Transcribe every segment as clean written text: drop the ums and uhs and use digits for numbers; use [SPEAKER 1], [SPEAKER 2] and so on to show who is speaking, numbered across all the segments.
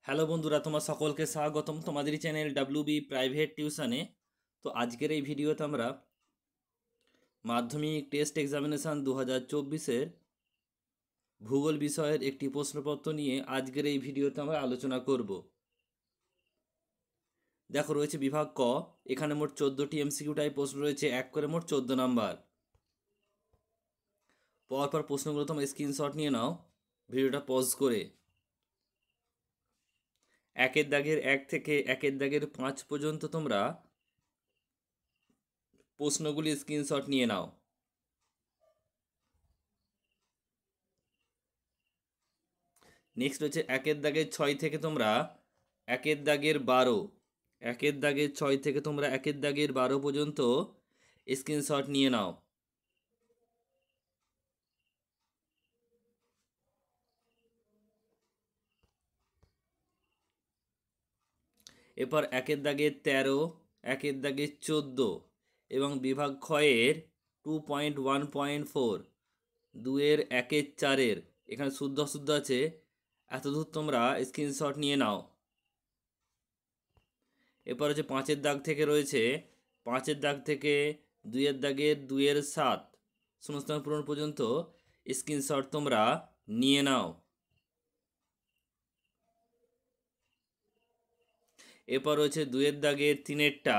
[SPEAKER 1] Hello বন্ধুরা, তোমার সকলকে স্বাগতম তোমাদের চ্যানেল ডাব্লিউবি প্রাইভেট টিউশনে। তো আজকের এই ভিডিওতে আমরা মাধ্যমিক টেস্ট এক্সামিনেশান 2024-এর ভূগোল বিষয়ের একটি প্রশ্নপত্র নিয়ে আজকের এই ভিডিওতে আমরা আলোচনা করব। দেখো, রয়েছে বিভাগ ক। এখানে মোট 14টি এমসিকিউ টাইপ প্রশ্ন রয়েছে, এক করে মোট 14 নাম্বার। পরপর প্রশ্নগুলো তোমরা স্ক্রিনশট নিয়ে নাও ভিডিওটা পজ করে। একের দাগের 1 থেকে একের দাগের 5 পর্যন্ত তোমরা প্রশ্নগুলি স্ক্রিনশট নিয়ে নাও। নেক্সট হচ্ছে একের দাগের 6 থেকে তোমরা একের দাগের 12, একের দাগের 6 থেকে তোমরা একের দাগের 12 পর্যন্ত স্ক্রিনশট নিয়ে নাও। এরপর একের দাগের 13, একের দাগের 14 এবং বিভাগ ক্ষয়ের 2.1.4, 2-এর 1-এর 4-এর এখানে শুদ্ধ অশুদ্ধ আছে, এতদূর তোমরা স্ক্রিনশট নিয়ে নাও। এরপর হচ্ছে 5-এর দাগ থেকে রয়েছে 5-এর দাগ থেকে 2-এর দাগের 2-এর 7 শূন্যস্থান পূরণ পর্যন্ত স্ক্রিনশট তোমরা নিয়ে নাও। এরপর রয়েছে 2-এর দাগের 3-এরটা,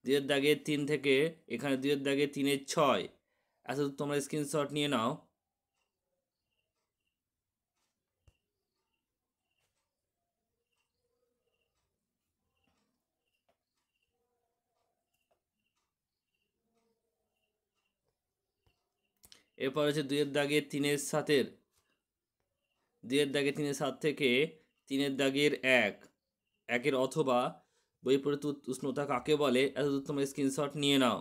[SPEAKER 1] 2-এর দাগের 3 থেকে এখানে 2-এর দাগের 3-এর 6 এতদূর তোমরা স্ক্রিনশট নিয়ে নাও। এরপর হচ্ছে 2-এর দাগের 3-এর 7-এর, 2-এর দাগের 3-এর 7 থেকে 3-এর দাগের 1-এর অথবা বৈপরীত্য উষ্ণতা কাকে বলে এতদূর তোমরা স্ক্রিনশট নিয়ে নাও।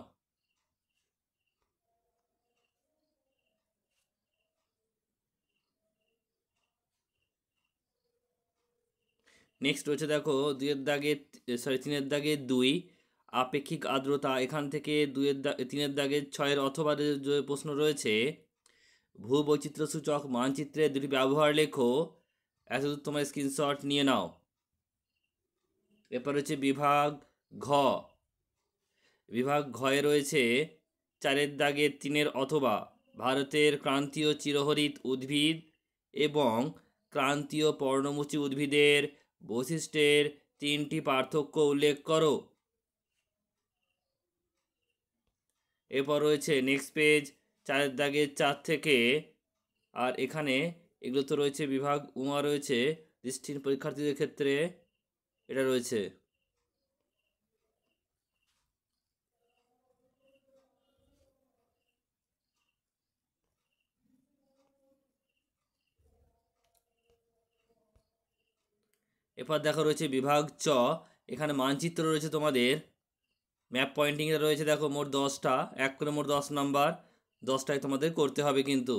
[SPEAKER 1] নেক্সট রয়েছে দেখো 2-এর দাগের 3-এর দাগের 2 আপেক্ষিক আর্দ্রতা, এখান থেকে 3-এর দাগের 6-এর অথবা যে প্রশ্ন রয়েছে ভূবৈচিত্র্যসূচক মানচিত্রে দুটি ব্যবহার লেখো, এতদূর তোমার স্ক্রিনশট নিয়ে নাও। এরপর হচ্ছে বিভাগ ঘ, বিভাগ ঘয়ে রয়েছে 4-এর দাগের 3-এর অথবা ভারতের ক্রান্তীয় চিরহরিৎ উদ্ভিদ এবং ক্রান্তীয় পর্ণমোচী উদ্ভিদের বৈশিষ্ট্যের 3টি পার্থক্য উল্লেখ করো। এরপর রয়েছে নেক্সট পেজ 4-এর দাগের 4 থেকে, আর এখানে এগুলো তো রয়েছে বিভাগ উমা রয়েছে, দৃষ্টিহীন পরীক্ষার্থীদের ক্ষেত্রে এটা রয়েছে। এরপর দেখা রয়েছে বিভাগ চ, এখানে মানচিত্র রয়েছে তোমাদের, ম্যাপ পয়েন্টিংয়ে রয়েছে দেখো মোট 10টা, এক করে মোট 10 নাম্বার, 10টায় তোমাদের করতে হবে কিন্তু।